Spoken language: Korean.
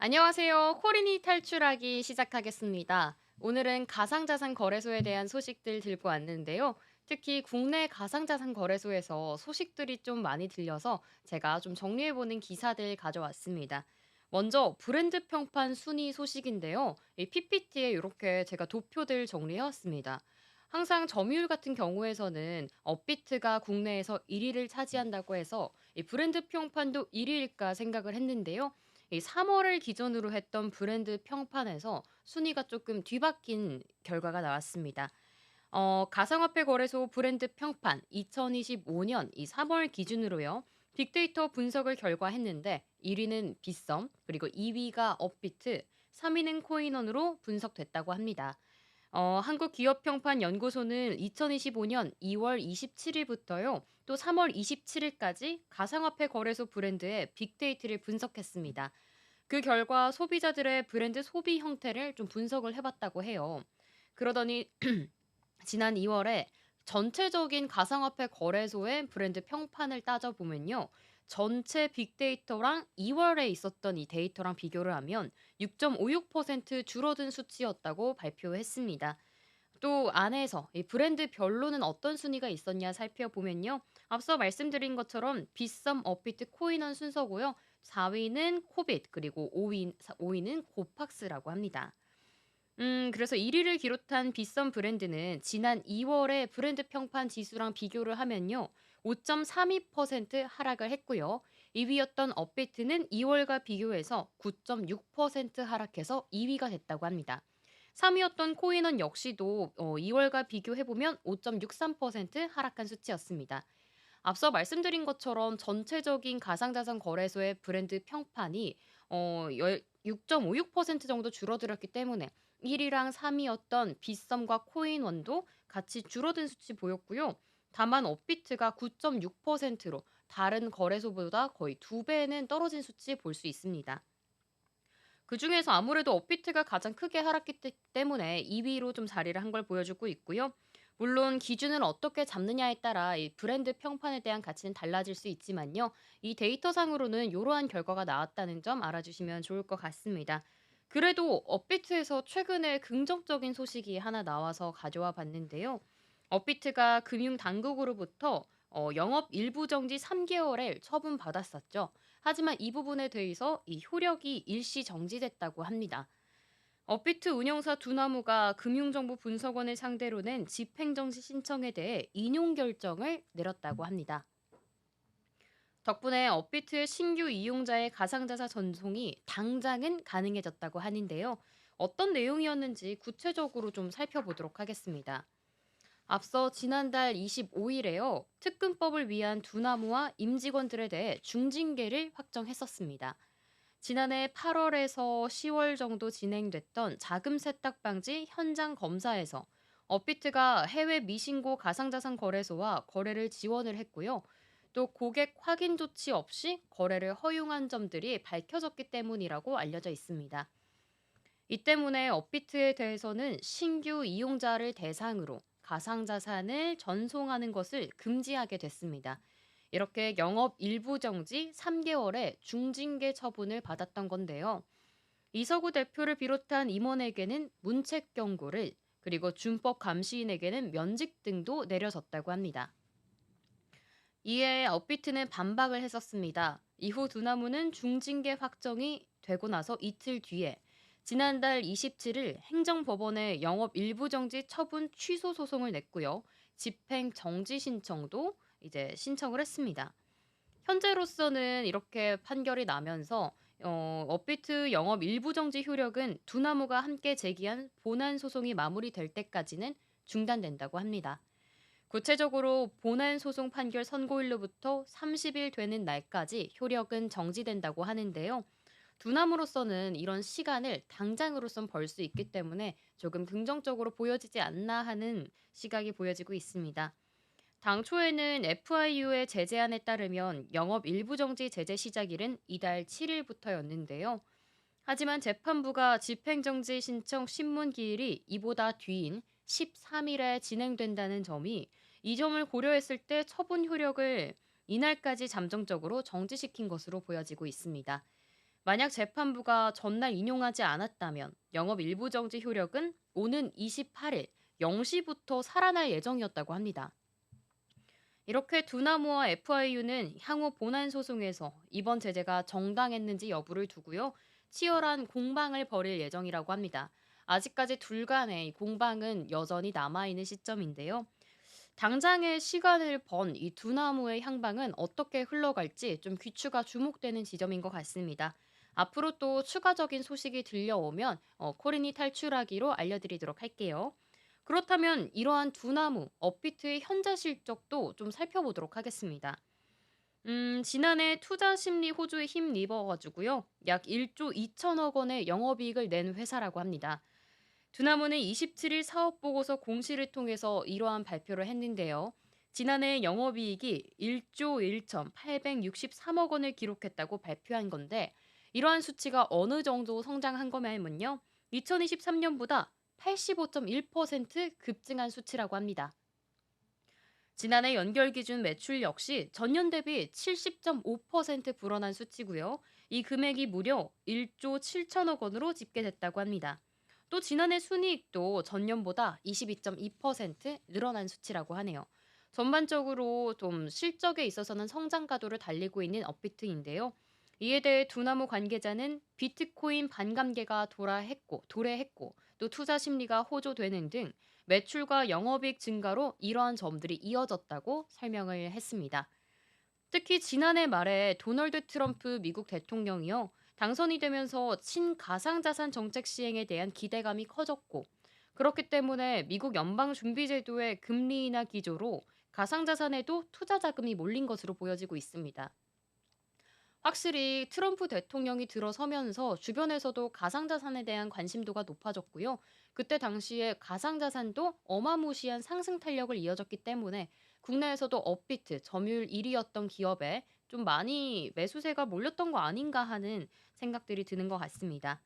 안녕하세요. 코린이 탈출하기 시작하겠습니다. 오늘은 가상자산 거래소에 대한 소식들 들고 왔는데요. 특히 국내 가상자산 거래소에서 소식들이 좀 많이 들려서 제가 좀 정리해보는 기사들 가져왔습니다. 먼저 브랜드 평판 순위 소식인데요. 이 PPT에 이렇게 제가 도표들 정리해왔습니다. 항상 점유율 같은 경우에서는 업비트가 국내에서 1위를 차지한다고 해서 이 브랜드 평판도 1위일까 생각을 했는데요. 이 3월을 기준으로 했던 브랜드 평판에서 순위가 조금 뒤바뀐 결과가 나왔습니다. 가상화폐 거래소 브랜드 평판 2025년 이 3월 기준으로요. 빅데이터 분석을 결과했는데 1위는 빗썸, 그리고 2위가 업비트, 3위는 코인원으로 분석됐다고 합니다. 한국기업평판연구소는 2025년 2월 27일부터요. 또 3월 27일까지 가상화폐 거래소 브랜드의 빅데이터를 분석했습니다. 그 결과 소비자들의 브랜드 소비 형태를 좀 분석을 해봤다고 해요. 그러더니 지난 2월에 전체적인 가상화폐 거래소의 브랜드 평판을 따져보면요. 전체 빅데이터랑 2월에 있었던 이 데이터랑 비교를 하면 6.56% 줄어든 수치였다고 발표했습니다. 또 안에서 이 브랜드별로는 어떤 순위가 있었냐 살펴보면요. 앞서 말씀드린 것처럼 빗썸, 업비트, 코인원 순서고요. 4위는 코빗, 그리고 5위는 고팍스라고 합니다. 그래서 1위를 기록한 빗썸 브랜드는 지난 2월에 브랜드 평판 지수랑 비교를 하면요. 5.32% 하락을 했고요. 2위였던 업비트는 2월과 비교해서 9.6% 하락해서 2위가 됐다고 합니다. 3위였던 코인원 역시도 2월과 비교해보면 5.63% 하락한 수치였습니다. 앞서 말씀드린 것처럼 전체적인 가상자산 거래소의 브랜드 평판이 6.56% 정도 줄어들었기 때문에 1위랑 3위였던 빗썸과 코인원도 같이 줄어든 수치 보였고요. 다만 업비트가 9.6%로 다른 거래소보다 거의 2배는 떨어진 수치 볼 수 있습니다. 그중에서 아무래도 업비트가 가장 크게 하락했기 때문에 2위로 좀 자리를 한 걸 보여주고 있고요. 물론 기준을 어떻게 잡느냐에 따라 이 브랜드 평판에 대한 가치는 달라질 수 있지만요. 이 데이터상으로는 이러한 결과가 나왔다는 점 알아주시면 좋을 것 같습니다. 그래도 업비트에서 최근에 긍정적인 소식이 하나 나와서 가져와 봤는데요. 업비트가 금융당국으로부터 영업 일부 정지 3개월을 처분받았었죠. 하지만 이 부분에 대해서 이 효력이 일시 정지됐다고 합니다. 업비트 운영사 두나무가 금융정보분석원을 상대로 낸 집행정지 신청에 대해 인용 결정을 내렸다고 합니다. 덕분에 업비트의 신규 이용자의 가상자산 전송이 당장은 가능해졌다고 하는데요. 어떤 내용이었는지 구체적으로 좀 살펴보도록 하겠습니다. 앞서 지난달 25일에요. 특근법을 위한 두나무와 임직원들에 대해 중징계를 확정했었습니다. 지난해 8월에서 10월 정도 진행됐던 자금 세탁 방지 현장 검사에서 업비트가 해외 미신고 가상자산 거래소와 거래를 지원을 했고요. 또 고객 확인 조치 없이 거래를 허용한 점들이 밝혀졌기 때문이라고 알려져 있습니다. 이 때문에 업비트에 대해서는 신규 이용자를 대상으로 가상자산을 전송하는 것을 금지하게 됐습니다. 이렇게 영업 일부 정지 3개월의 중징계 처분을 받았던 건데요. 이서구 대표를 비롯한 임원에게는 문책 경고를, 그리고 준법 감시인에게는 면직 등도 내려졌다고 합니다. 이에 업비트는 반박을 했었습니다. 이후 두나무는 중징계 확정이 되고 나서 이틀 뒤에 지난달 27일 행정법원에 영업 일부 정지 처분 취소 소송을 냈고요. 집행 정지 신청도 이제 신청을 했습니다. 현재로서는 이렇게 판결이 나면서 업비트 영업 일부 정지 효력은 두나무가 함께 제기한 본안 소송이 마무리될 때까지는 중단된다고 합니다. 구체적으로 본안 소송 판결 선고일로부터 30일 되는 날까지 효력은 정지된다고 하는데요. 두남으로서는 이런 시간을 당장으로선 벌 수 있기 때문에 조금 긍정적으로 보여지지 않나 하는 시각이 보여지고 있습니다. 당초에는 FIU의 제재안에 따르면 영업 일부 정지 제재 시작일은 이달 7일부터였는데요. 하지만 재판부가 집행정지 신청 신문 기일이 이보다 뒤인 13일에 진행된다는 점이 이 점을 고려했을 때 처분 효력을 이날까지 잠정적으로 정지시킨 것으로 보여지고 있습니다. 만약 재판부가 전날 인용하지 않았다면 영업 일부 정지 효력은 오는 28일 0시부터 살아날 예정이었다고 합니다. 이렇게 두나무와 FIU는 향후 본안 소송에서 이번 제재가 정당했는지 여부를 두고요. 치열한 공방을 벌일 예정이라고 합니다. 아직까지 둘 간의 공방은 여전히 남아있는 시점인데요. 당장의 시간을 번 이 두나무의 향방은 어떻게 흘러갈지 좀 귀추가 주목되는 지점인 것 같습니다. 앞으로 또 추가적인 소식이 들려오면 코린이 탈출하기로 알려드리도록 할게요. 그렇다면 이러한 두나무, 업비트의 현재 실적도 좀 살펴보도록 하겠습니다. 지난해 투자 심리 호조에 힘입어가지고요. 약 1조 2천억 원의 영업이익을 낸 회사라고 합니다. 두나무는 27일 사업보고서 공시를 통해서 이러한 발표를 했는데요. 지난해 영업이익이 1조 1,863억 원을 기록했다고 발표한 건데 이러한 수치가 어느 정도 성장한 거냐면요. 2023년보다 85.1% 급증한 수치라고 합니다. 지난해 연결 기준 매출 역시 전년 대비 70.5% 불어난 수치고요. 이 금액이 무려 1조 7천억 원으로 집계됐다고 합니다. 또 지난해 순이익도 전년보다 22.2% 늘어난 수치라고 하네요. 전반적으로 좀 실적에 있어서는 성장 가도를 달리고 있는 업비트인데요. 이에 대해 두나무 관계자는 비트코인 반감계가 도래했고 또 투자 심리가 호조되는 등 매출과 영업이익 증가로 이러한 점들이 이어졌다고 설명을 했습니다. 특히 지난해 말에 도널드 트럼프 미국 대통령이요. 당선이 되면서 친가상자산 정책 시행에 대한 기대감이 커졌고 그렇기 때문에 미국 연방준비제도의 금리 인하 기조로 가상자산에도 투자 자금이 몰린 것으로 보여지고 있습니다. 확실히 트럼프 대통령이 들어서면서 주변에서도 가상자산에 대한 관심도가 높아졌고요. 그때 당시에 가상자산도 어마무시한 상승 탄력을 이어졌기 때문에 국내에서도 업비트 점유율 1위였던 기업에 좀 많이 매수세가 몰렸던 거 아닌가 하는 생각들이 드는 것 같습니다.